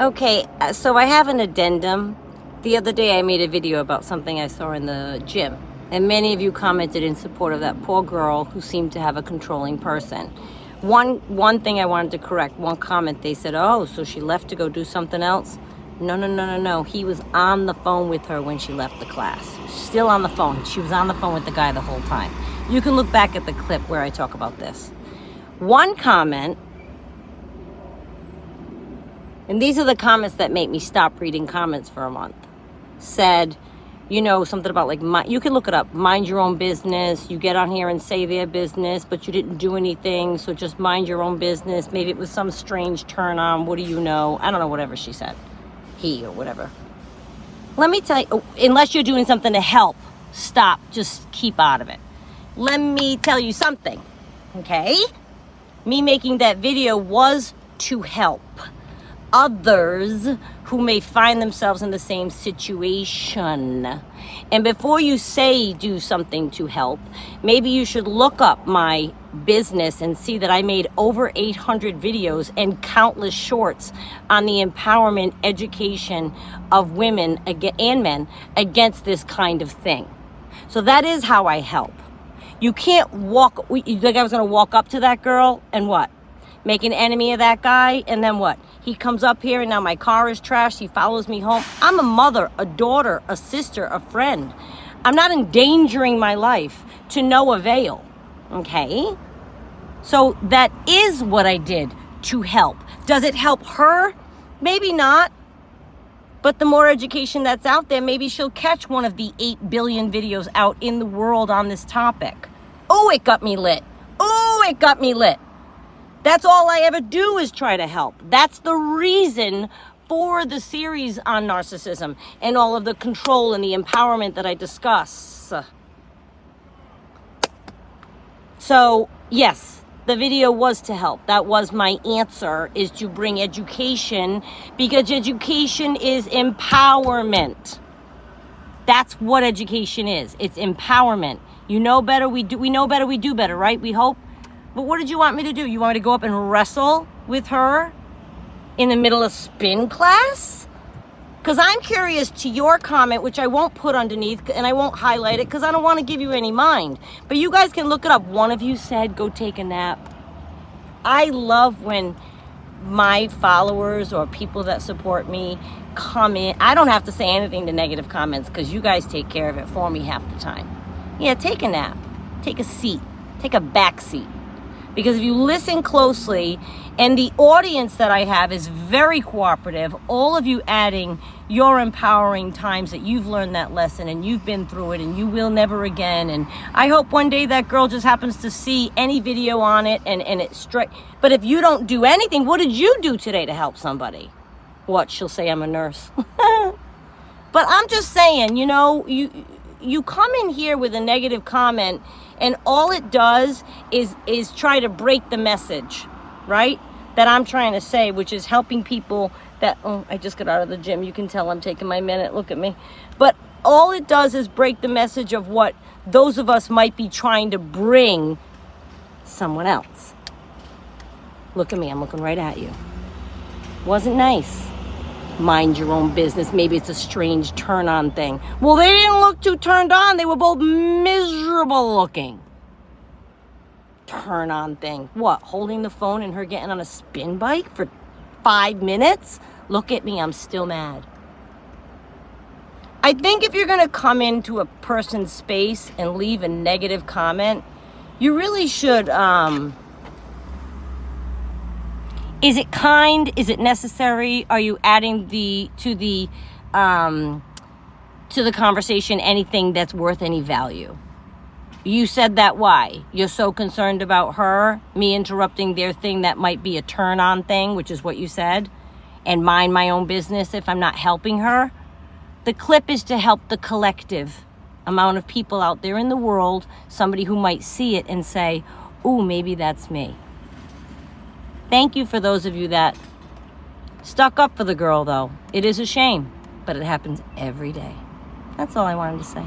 Okay, so I have an addendum. The other day I made a video about something I saw in the gym, and many of you commented in support of that poor girl who seemed to have a controlling person. One thing I wanted to correct, one comment, they said, oh, so she left to go do something else? No. He was on the phone with her when she left the class. Still on the phone. She was on the phone with the guy the whole time. You can look back at the clip where I talk about this. One comment, and these are the comments that make me stop reading comments for a month, said, you know, something about like, you can look it up, mind your own business. You get on here and say their business, but you didn't do anything, so just mind your own business. Maybe it was some strange turn on. What do you know? I don't know, whatever she said. He or whatever. Let me tell you, unless you're doing something to help, stop. Just keep out of it. Let me tell you something, okay? Me making that video was to help others who may find themselves in the same situation. And before you say do something to help, maybe you should look up my business and see that I made over 800 videos and countless shorts on the empowerment education of women and men against this kind of thing. So that is how I help. You can't walk, you think I was going to walk up to that girl and what? Make an enemy of that guy, and then what? He comes up here and now my car is trashed. He follows me home. I'm a mother, a daughter, a sister, a friend. I'm not endangering my life to no avail, okay? So that is what I did to help. Does it help her? Maybe not. But the more education that's out there, maybe she'll catch one of the 8 billion videos out in the world on this topic. Oh, it got me lit. Oh, it got me lit. That's all I ever do is try to help. That's the reason for the series on narcissism and all of the control and the empowerment that I discuss. So, yes, the video was to help. That was my answer, is to bring education, because education is empowerment. That's what education is. It's empowerment. You know better, we know better, we do better, right? We hope. But what did you want me to do? You want me to go up and wrestle with her in the middle of spin class? Because I'm curious to your comment, which I won't put underneath and I won't highlight it because I don't want to give you any mind. But you guys can look it up. One of you said, go take a nap. I love when my followers or people that support me come in. I don't have to say anything to negative comments because you guys take care of it for me half the time. Yeah, take a nap. Take a seat. Take a back seat. Because if you listen closely, and the audience that I have is very cooperative, all of you adding your empowering times that you've learned that lesson and you've been through it and you will never again. And I hope one day that girl just happens to see any video on it and it straight. But if you don't do anything, what did you do today to help somebody? What, she'll say I'm a nurse. But I'm just saying, you know, you come in here with a negative comment and all it does is try to break the message, right? That I'm trying to say, which is helping people that, oh, I just got out of the gym. You can tell I'm taking my minute. Look at me. But all it does is break the message of what those of us might be trying to bring someone else. Look at me. I'm looking right at you. Wasn't nice. Mind your own business. Maybe it's a strange turn on thing. Well, they didn't look too turned on. They were both miserable looking. Turn on thing. What? Holding the phone and her getting on a spin bike for 5 minutes? Look at me. I'm still mad. I think if you're going to come into a person's space and leave a negative comment, you really should, is it kind? Is it necessary? Are you adding to the conversation anything that's worth any value? You said that why? You're so concerned about her, me interrupting their thing that might be a turn-on thing, which is what you said, and mind my own business if I'm not helping her. The clip is to help the collective amount of people out there in the world, somebody who might see it and say, ooh, maybe that's me. Thank you for those of you that stuck up for the girl, though. It is a shame, but it happens every day. That's all I wanted to say.